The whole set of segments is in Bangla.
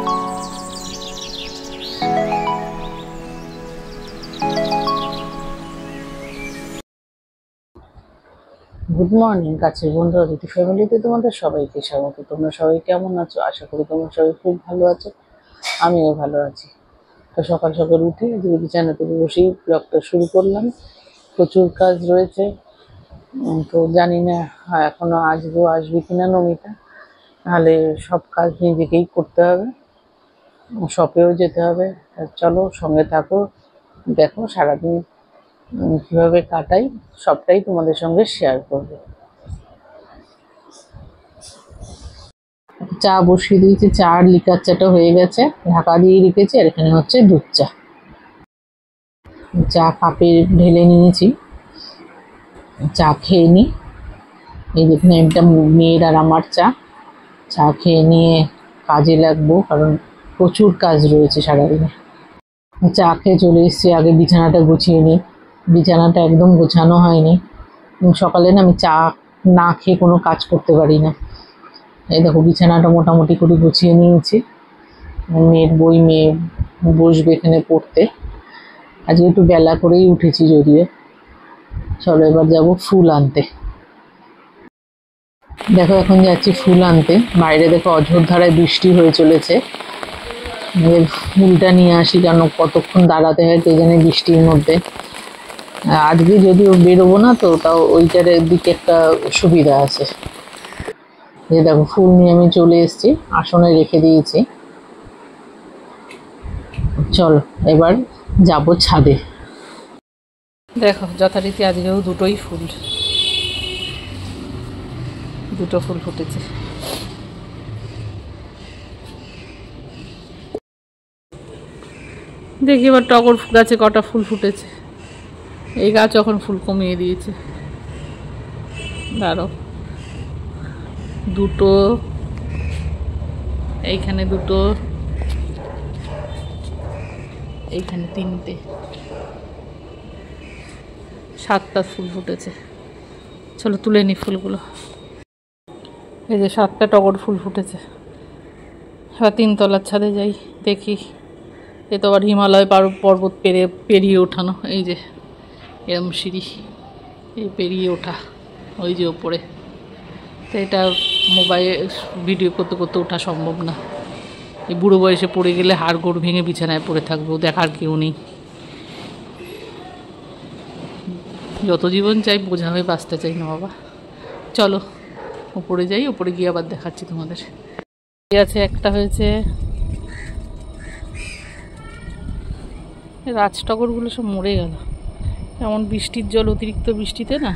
গুড মর্নিং কাছের বন্ধুরা, ঋতু ফ্যামিলিতে তোমাদের সবাইকে স্বাগত। তোমরা সবাই কেমন আছো? আশা করি তোমরা সবাই খুব ভালো আছো, আমিও ভালো আছি। তো সকাল সকাল উঠে আজকে বিছানা থেকে বসেই ব্লগটা শুরু করলাম। প্রচুর কাজ রয়েছে, তো জানি না এখনো আসবে কিনা নমিতা, নাহলে সব কাজ নিজেকেই করতে হবে, শপেও যেতে হবে। চলো সঙ্গে থাকো, দেখো সারাদিন কীভাবে কাটাই সবটাই তোমাদের সঙ্গে শেয়ার করবো। চা বসিয়ে দিয়েছি, চা আর লিকার চাটা হয়ে গেছে, ঢাকা দিয়ে রেখেছি। আর এখানে হচ্ছে দুধ চা। চা কাপে ঢেলে নিয়েছি, চা খেয়ে নিই। এই দেখুন, এটা মেয়ের আর আমার চা। চা খেয়ে নিয়ে কাজে লাগবো, কারণ প্রচুর কাজ রয়েছে সারাদিনে। চা খেয়ে চলে এসেছি, আগে বিছানাটা গুছিয়ে নিই। বিছানাটা একদম গোছানো হয়নি। সকালে না আমি চা না খেয়ে কোনো কাজ করতে পারি না। এই দেখো, বিছানাটা মোটামুটি করে গুছিয়ে নিয়েছি। মেয়ে বসবে এখানে পড়তে। আজকে একটু বেলা করেই উঠেছি যদিও। চলো এবার যাব ফুল আনতে। দেখো এখন যাচ্ছি ফুল আনতে। বাইরে দেখো অঝোরধারায় বৃষ্টি হয়ে চলেছে। ফুলটা নিয়ে আসি, কেন কতক্ষণ দাঁড়াতে হয় কে জানে বৃষ্টির মধ্যে। আজকে যদিও বেরোবো না, তো তাও ওইটার দিকে একটা সুবিধা আছে। যে দেখো ফুল নিয়ে আমি চলে এসেছি, আসনে রেখে দিয়েছি। চলো এবার যাব ছাদে। দেখো যথারীতি আজকেও দুটো ফুল ফুটেছে। দেখি এবার টগর গাছে কটা ফুল ফুটেছে। এই গাছ এখন ফুল কমিয়ে দিয়েছে। দাঁড়ো, দুটো, এইখানে দুটো, এইখানে তিনটে, 7টা ফুল ফুটেছে। চলো তুলে নি ফুলগুলো। এই যে 7টা টগর ফুল ফুটেছে। এবার 3তলার ছাদে যাই, দেখি। এ তো আবার হিমালয় পর্বত পেরিয়ে ওঠানো। এই যে এরম সিঁড়ি, এই পেরিয়ে ওঠা ওই যে ওপরে। তো এটা মোবাইলে ভিডিও করতে করতে ওঠা সম্ভব না। এই বুড়ো বয়সে পড়ে গেলে হাড় গোড় ভেঙে বিছানায় পড়ে থাকবো, দেখার কেউ নেই। যত জীবন চাই বোঝা হয়ে বাঁচতে চাই না বাবা। চলো উপরে যাই, উপরে গিয়ে আবার দেখাচ্ছি তোমাদের। আছে একটা হয়েছে, রাজটগরগুলো সব মরে গেল। এমন বৃষ্টির জল, অতিরিক্ত বৃষ্টিতে না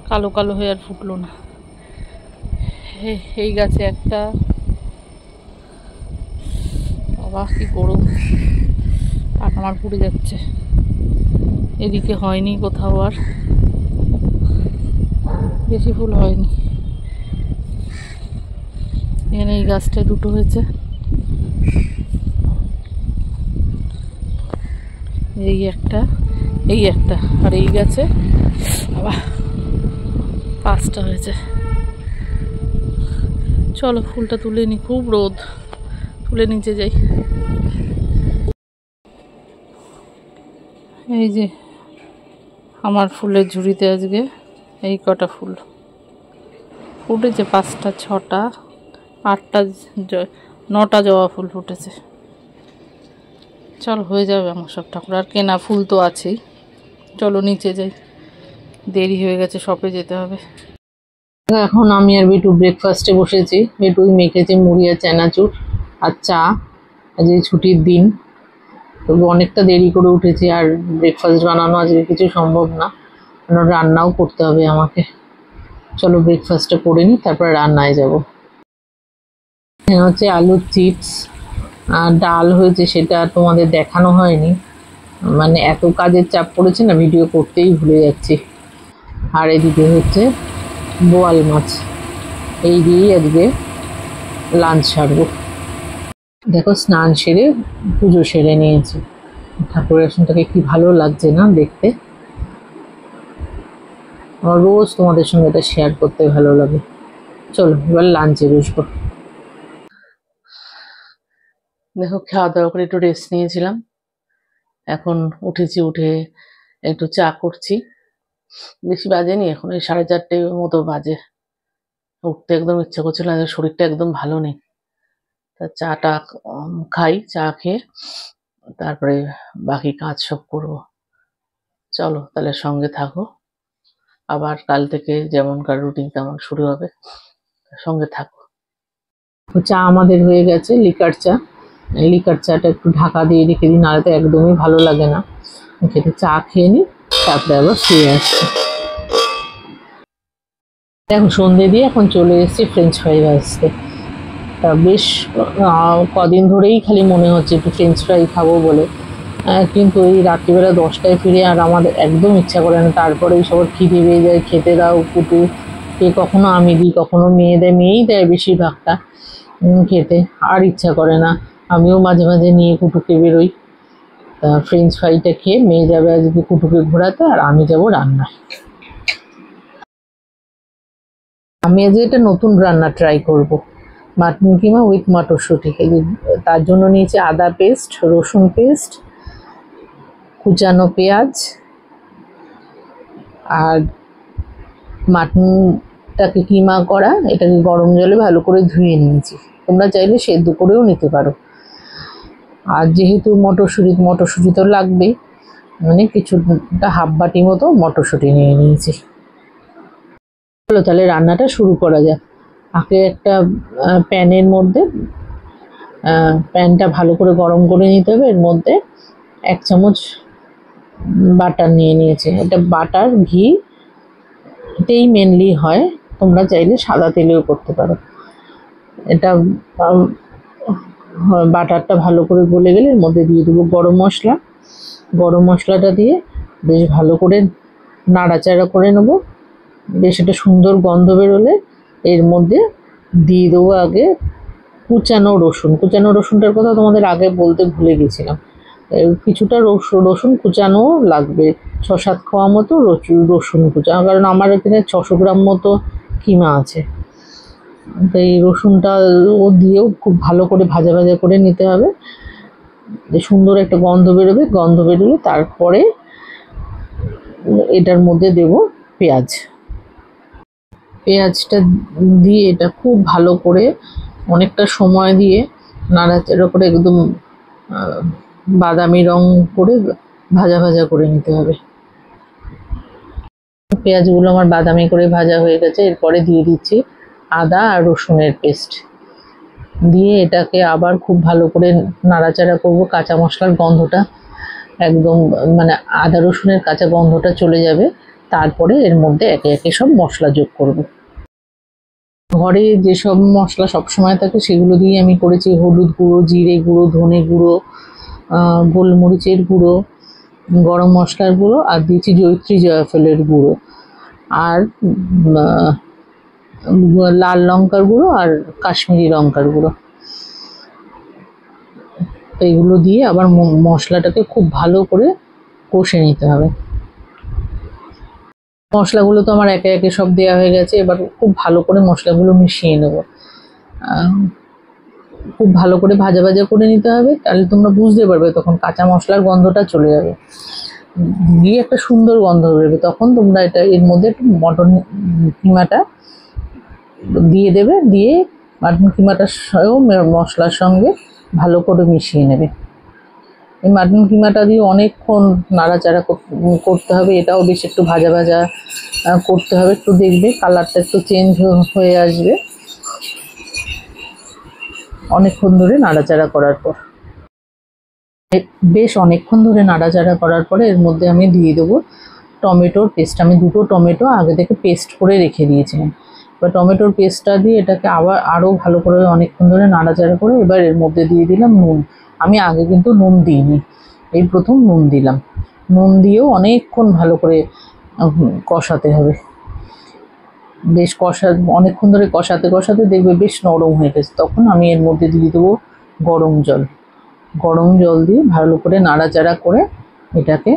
কালো কালো হয়ে আর ফুটলো না। এই গাছে একটা, বাবা কি গরম, পাটা আমার পুড়ে যাচ্ছে। এদিকে হয়নি কোথাও, আর বেশি ফুল হয়নি। এখানে এই গাছটায় দুটো হয়েছে, এই একটা, এই একটা, আর এই গাছে আবার 5টা হয়েছে। চলো ফুলটা তুলে নি, খুব রোদ, তুলে নিচে যাই। এই যে আমার ফুলের ঝুড়িতে আজকে এই কটা ফুল ফুটেছে, 5টা, 6টা, 8টা, 9টা জবা ফুল ফুটেছে। চল হয়ে যাবে আমার সব ঠাকুর, আর কেনা ফুল তো আছেই। চলো নিচে যাই, দেরি হয়ে গেছে, শপে যেতে হবে। এখন আমি আর বিটু ব্রেকফাস্টে বসেছি। বিটুই মেখেছে মুড়ি আর চানাচুর আর চা। আজকে ছুটির দিন, তবু অনেকটা দেরি করে উঠেছি, আর ব্রেকফাস্ট বানানো আজকে কিছু সম্ভব না, কারণ রান্নাও করতে হবে আমাকে। চলো ব্রেকফাস্টটা করে নিই, তারপর রান্নায় যাব। এখানে হচ্ছে আলুর চিপস, ডাল হয়েছে, সেটা তোমাদের দেখানো হয়নি, মানে এত কাজের চাপ পড়েছে না, ভিডিও করতেই ভুলে যাচ্ছি। আর এদিকে হচ্ছে বোয়াল মাছ। এই দিয়েই আজকে লাঞ্চ সারবো। দেখো স্নান সেরে পুজো সেরে নিয়েছি। ঠাকুরের আসনটাকে কি ভালো লাগছে না দেখতে। আমার রোজ তোমাদের সঙ্গে এটা শেয়ার করতে ভালো লাগে। চলো এবার লাঞ্চে বসবো। দেখো, খাওয়া দাওয়া করে একটু রেস্ট নিয়েছিলাম, এখন উঠেছি, উঠে একটু চা করছি। বেশি বাজেনি, এখন ওই 4:30 মতো বাজে। উঠতে একদম ইচ্ছা করছিল না, শরীরটা একদম ভালো নেই। তা চাটা খাই, চা খেয়ে তারপরে বাকি কাজ সব করবো। চলো তাহলে সঙ্গে থাকো, আবার কাল থেকে যেমনকার রুটিন তেমন শুরু হবে, সঙ্গে থাকো। চা আমাদের হয়ে গেছে, লিকার চা। লিকার চাটা একটু ঢাকা দিয়ে রেখে দিই, নাহলে তো একদমই ভালো লাগে না খেতে। চা খেয়ে নিই, তারপরে আবার ফিরে আসছি। এখন সন্ধে দিয়ে এখন চলে এসেছি ফ্রেঞ্চ ফ্রাই ভাজতে। তা বেশ কদিন ধরেই খালি মনে হচ্ছে একটু ফ্রেঞ্চ ফ্রাই খাবো বলে, কিন্তু এই রাত্রিবেলা 10টায় ফিরে আর আমার একদম ইচ্ছা করে না। তারপরে এই সবার খিদে পেয়ে যায়, খেতে দাও কুটু, কে কখনো আমি দিই, কখনো মেয়ে দেয়, মেয়েই দেয় বেশিরভাগটা খেতে, আর ইচ্ছা করে না। আমিও মাঝে মাঝে নিয়ে কুটুকে বেরোই। তা ফ্রেঞ্চ ফ্রাইটা খেয়ে মেয়ে যাবে আজকে কুটুকে ঘোরাতে, আর আমি যাবো রান্না। আমি আজকে একটা নতুন রান্না ট্রাই করব, মাটন কিমা উইথ মটরশুঁটি। তার জন্য নিয়েছি আদা পেস্ট, রসুন পেস্ট, কুচানো পেঁয়াজ, আর মাটনটাকে কিমা করা, এটাকে গরম জলে ভালো করে ধুয়ে নিয়েছি। তোমরা চাইলে সেদ্ধ করেও নিতে পারো। আর যেহেতু মটরশুঁটি তো লাগবেই, মানে কিছুটা হাফ বাটি মতো মটরশুঁটি নিয়ে নিয়েছি। চলো তাহলে রান্নাটা শুরু করা যাক। আগে একটা প্যানের মধ্যে প্যানটা ভালো করে গরম করে নিতে হবে। এর মধ্যে 1 চামচ বাটার নিয়ে নিয়েছি। এটা বাটার ঘিতেই মেনলি হয়, তোমরা চাইলে সাদা তেলেও করতে পারো। এটা বাটারটা ভালো করে গলে গেলে এর মধ্যে দিয়ে দেবো গরম মশলা। গরম মশলাটা দিয়ে বেশ ভালো করে নাড়াচাড়া করে নেবো। বেশ একটা সুন্দর গন্ধ বেরোলে এর মধ্যে দিয়ে দেবো আগে কুচানো রসুন। কুচানো রসুনটার কথা তোমাদের আগে বলতে ভুলে গেছিলাম। কিছুটা রসুন কুচানো লাগবে, 6-7 কোয়া মতো রসুন কুচানো, কারণ আমার এখানে 600 গ্রাম মতো কিমা আছে। তো এই রসুনটা দিয়েও খুব ভালো করে ভাজা ভাজা করে নিতে হবে। সুন্দর একটা গন্ধ বেরোবে, গন্ধ বেরোলে তারপরে এটার মধ্যে দেব পেঁয়াজ। পেঁয়াজটা দিয়ে এটা খুব ভালো করে অনেকটা সময় দিয়ে নাড়াচাড়া করে একদম বাদামি রং করে ভাজা ভাজা করে নিতে হবে। পেঁয়াজগুলো আমার বাদামি করে ভাজা হয়ে গেছে। এরপরে দিয়ে দিচ্ছি আদা আর রসুনের পেস্ট, দিয়ে এটাকে আবার খুব ভালো করে নাড়াচাড়া করব। কাঁচা মশলার গন্ধটা একদম, মানে আদা রসুনের কাঁচা গন্ধটা চলে যাবে। তারপরে এর মধ্যে একে একে সব মশলা যোগ করব। ঘরে যেসব মশলা সবসময় থাকে সেগুলো দিয়ে আমি করেছি। হলুদ গুঁড়ো, জিরে গুঁড়ো, ধনে গুঁড়ো, গোলমরিচের গুঁড়ো, গরম মশলার গুঁড়ো, আর দিয়েছি জয়িত্রী জয়ফলের গুঁড়ো, আর লাল লঙ্কার গুঁড়ো, আর কাশ্মীরি লঙ্কার গুঁড়ো। তো এগুলো দিয়ে আবার মশলাটাকে খুব ভালো করে কষে নিতে হবে। মশলাগুলো তো আমার একে একে সব দেওয়া হয়ে গেছে। এবার খুব ভালো করে মশলাগুলো মিশিয়ে নেব। খুব ভালো করে ভাজা ভাজা করে নিতে হবে, তাহলে তোমরা বুঝতে পারবে, তখন কাঁচা মশলার গন্ধটা চলে যাবে, দিয়ে একটা সুন্দর গন্ধ বেরোবে। তখন তোমরা এর মধ্যে একটু মটন কিমাটা দিয়ে দেবে, দিয়ে মাটন কিমাটার মশলার সঙ্গে ভালো করে মিশিয়ে নেবে। এই মাটন কিমাটা দিয়ে অনেকক্ষণ নাড়াচাড়া করতে হবে। এটাও বেশ একটু ভাজা ভাজা করতে হবে। একটু দেখবে কালারটা একটু চেঞ্জ হয়ে আসবে অনেকক্ষণ ধরে নাড়াচাড়া করার পর। বেশ অনেকক্ষণ ধরে নাড়াচাড়া করার পরে এর মধ্যে আমি দিয়ে দেবো টমেটোর পেস্ট। আমি 2টো টমেটো আগে থেকে পেস্ট করে রেখে দিয়েছিলাম। এবার টমেটোর পেস্টটা দিয়ে এটাকে আবার আরও ভালো করে অনেকক্ষণ ধরে নাড়াচাড়া করে এবার এর মধ্যে দিয়ে দিলাম নুন। আমি আগে কিন্তু নুন দিইনি, এই প্রথম নুন দিলাম। নুন দিয়েও অনেকক্ষণ ভালো করে কষাতে হবে। বেশ অনেকক্ষণ ধরে কষাতে কষাতে দেখবে বেশ নরম হয়ে গেছে। তখন আমি এর মধ্যে দিয়ে দেবো গরম জল। গরম জল দিয়ে ভালো করে নাড়াচাড়া করে এটাকে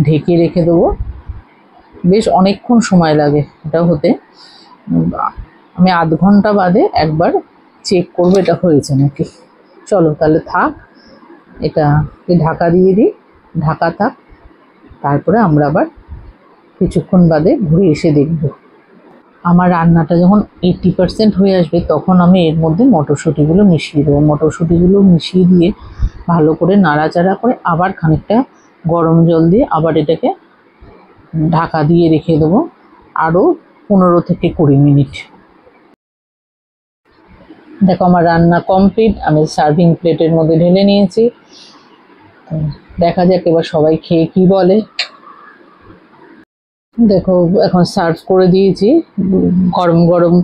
ঢেকে রেখে দেবো। বেশ অনেকক্ষণ সময় লাগে এটা হতে। আমি আধ ঘন্টা বাদে একবার চেক করবো এটা হয়েছে নাকি। চলো তাহলে থাক, এটাকে ঢাকা দিয়ে দিই, ঢাকা থাক। তারপরে আমরা আবার কিছুক্ষণ বাদে ঘুরে এসে দেখব। আমার রান্নাটা যখন 80% হয়ে আসবে তখন আমি এর মধ্যে মটরশুঁটিগুলো মিশিয়ে দেবো। মটরশুঁটিগুলো মিশিয়ে দিয়ে ভালো করে নাড়াচাড়া করে আবার খানিকটা গরম জল দিয়ে আবার এটাকে ঢাকা দিয়ে রেখে দেবো আরও 15 থেকে 20 মিনিট। দেখো আমার রান্না কমপ্লিট, আমি সার্ভিং প্লেটের মধ্যে ঢেলে নিয়েছি। দেখা যাক এবার সবাই খেয়ে কি বলে। দেখো এখন সার্ভ করে দিয়েছি, গরম গরম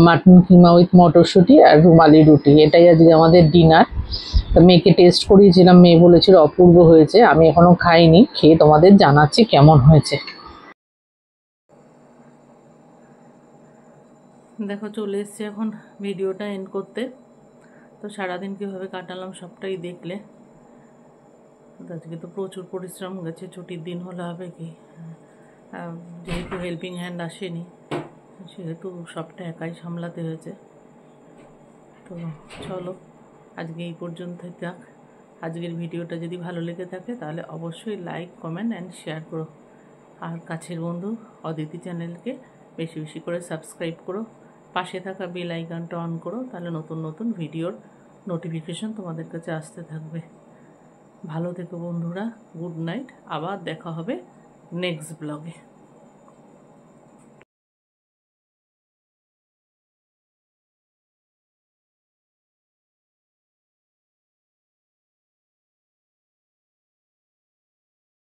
মাটন কিমা উইথ মটরশুঁটি আর রুমালি রুটি। এটাই আজকে আমাদের ডিনার। তো মেয়েকে টেস্ট করিয়েছিলাম, মেয়ে বলেছিল অপূর্ব হয়েছে। আমি এখনো খাইনি, খেয়ে তোমাদের জানাচ্ছি কেমন হয়েছে। দেখো চলে এসছি এখন ভিডিওটা এন্ড করতে। তো সারাদিন কীভাবে কাটালাম সবটাই দেখলে। আজকে তো প্রচুর পরিশ্রম গেছে, ছুটির দিন হলে হবে কি, যেহেতু হেল্পিং হ্যান্ড আসেনি সেহেতু সবটা একাই সামলাতে হয়েছে। তো চলো আজকে এই পর্যন্তই থাক। আজকের ভিডিওটা যদি ভালো লেগে থাকে তাহলে অবশ্যই লাইক, কমেন্ট অ্যান্ড শেয়ার করো। আর কাছের বন্ধু অদিতি চ্যানেলকে বেশি বেশি করে সাবস্ক্রাইব করো, পাশে থাকা বেল আইকনটা অন করো, তাহলে নতুন নতুন ভিডিওর নোটিফিকেশন তোমাদের কাছে আসতে থাকবে। ভালো থেকো বন্ধুরা, গুড নাইট, আবার দেখা হবে নেক্সট ব্লগে।